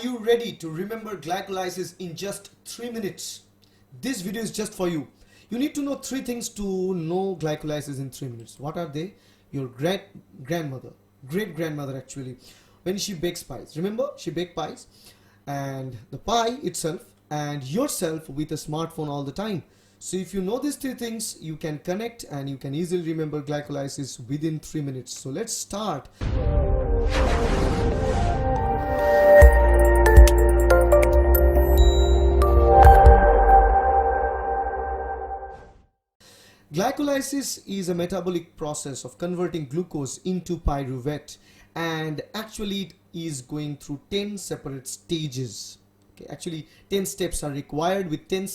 you ready to remember glycolysis in just 3 minutes? This video is just for you. You need to know 3 things to know glycolysis in 3 minutes. What are they? Your great-grandmother actually, when she bakes pies. Remember, she baked pies, and the pie itself and yourself with a smartphone all the time. So if you know these 3 things, you can connect and you can easily remember glycolysis within 3 minutes. So let's start. Glycolysis is a metabolic process of converting glucose into pyruvate, and actually it is going through 10 separate stages. Okay, actually 10 steps are required with 10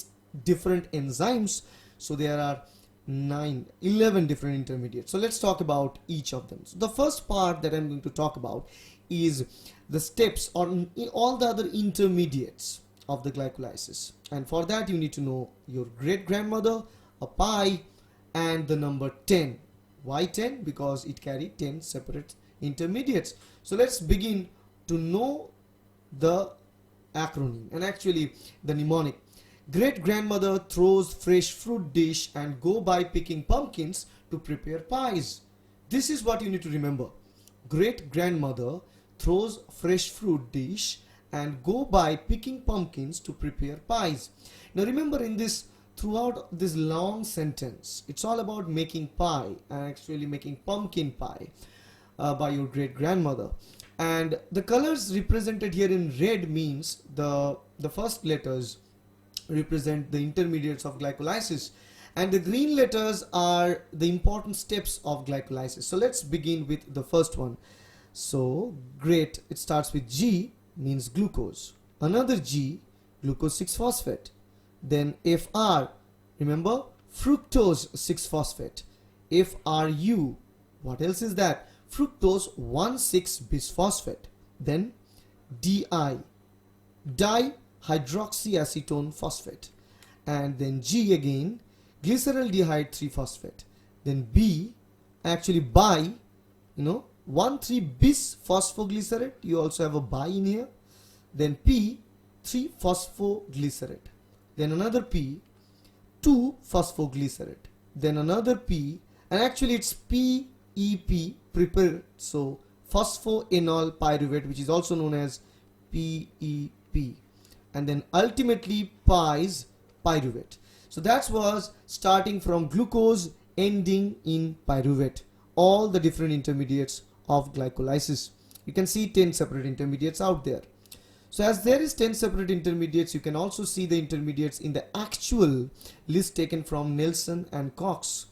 different enzymes, so there are 11 different intermediates. So let's talk about each of them. So the first part that I'm going to talk about is the steps on all the other intermediates of the glycolysis, and for that you need to know your great-grandmother, a pie, and the number 10. Why 10? Because it carried 10 separate intermediates. So let's begin to know the acronym and actually the mnemonic. Great-grandmother throws fresh fruit dish and go by picking pumpkins to prepare pies. This is what you need to remember. Great-grandmother throws fresh fruit dish and go by picking pumpkins to prepare pies. Now remember, in this throughout this long sentence, it's all about making pie and actually making pumpkin pie by your great-grandmother. And the colors represented here in red means the first letters represent the intermediates of glycolysis, and the green letters are the important steps of glycolysis. So let's begin with the first one. So great, it starts with G, means glucose. Another G, glucose 6-phosphate. Then FR, remember, fructose 6-phosphate. FRU, what else is that? Fructose 1,6-bisphosphate. Then DI, dihydroxyacetone phosphate. And then G again, glyceraldehyde 3-phosphate. Then B, actually bi, 1,3-bisphosphoglycerate. You also have a bi in here. Then P, 3-phosphoglycerate. Then another P, 2-phosphoglycerate. Then another P, and actually it's PEP, prepared, so phosphoenol pyruvate, which is also known as PEP. And then ultimately pies pyruvate. So that was starting from glucose, ending in pyruvate. All the different intermediates of glycolysis. You can see 10 separate intermediates out there. So as there is 10 separate intermediates, you can also see the intermediates in the actual list taken from Nelson and Cox.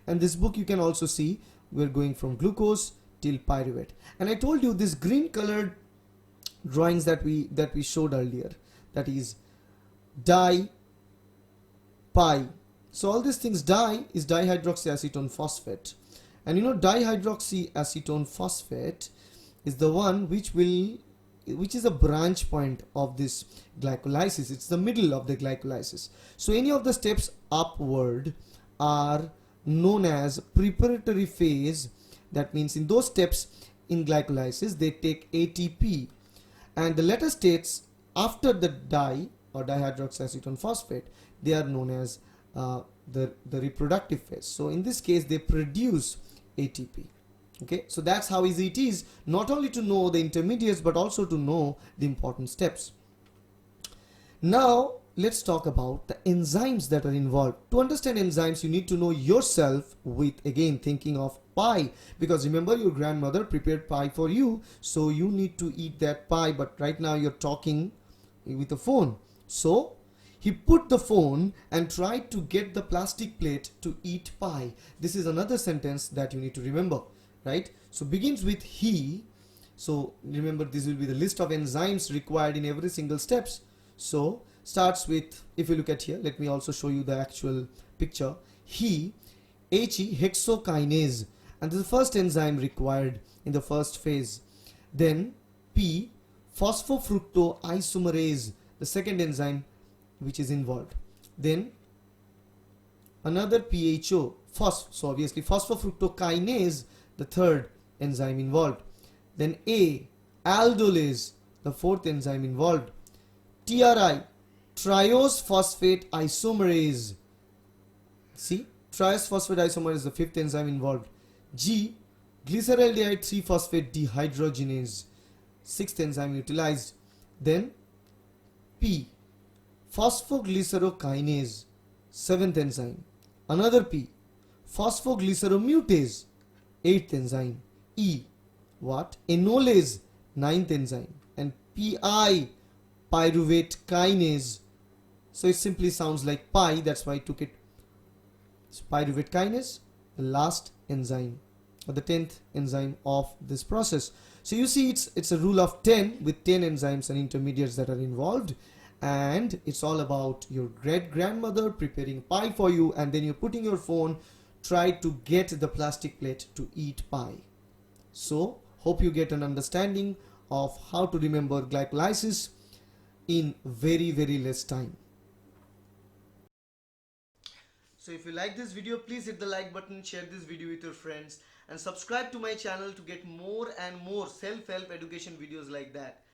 And this book you can also see we're going from glucose till pyruvate. And I told you this green colored drawings that we showed earlier, that is di, pi. So all these things, di is dihydroxyacetone phosphate. And dihydroxyacetone phosphate is the one which is a branch point of this glycolysis. It's the middle of the glycolysis. So any of the steps upward are known as preparatory phase. That means in those steps in glycolysis they take ATP, and the later states after the di or dihydroxyacetone phosphate, they are known as the reproductive phase. So in this case they produce ATP. Okay, so that's how easy it is not only to know the intermediates but also to know the important steps. Now let's talk about the enzymes that are involved. To understand enzymes, you need to know yourself with, again, thinking of pie, because remember, your grandmother prepared pie for you, so you need to eat that pie, but right now you're talking with a phone. So he put the phone and tried to get the plastic plate to eat pie. This is another sentence that you need to remember, right? So begins with he. So remember, this will be the list of enzymes required in every single steps. So starts with, if you look at here, let me also show you the actual picture. He, hexokinase, and this is the first enzyme required in the first phase. Then P, phosphofructoisomerase, the second enzyme which is involved. Then another PHO, so obviously phosphofructokinase, the third enzyme involved. Then A, aldolase, the fourth enzyme involved. TRI, triose phosphate isomerase. See, triose phosphate isomerase is the fifth enzyme involved. G, glyceraldehyde 3-phosphate dehydrogenase, sixth enzyme utilized. Then P, phosphoglycerokinase, seventh enzyme. Another P, phosphoglyceromutase, eighth enzyme. E, what? Enolase, ninth enzyme. And PI, pyruvate kinase. So it simply sounds like pi, that's why I took it. So pyruvate kinase, the last enzyme, or the 10th enzyme of this process. So you see, it's a rule of 10 with 10 enzymes and intermediates that are involved, and it's all about your great grandmother preparing pie for you, and then you're putting your phone, try to get the plastic plate to eat pie. So hope you get an understanding of how to remember glycolysis in very, very less time. So if you like this video, please hit the like button, share this video with your friends, and subscribe to my channel to get more and more self-help education videos like that.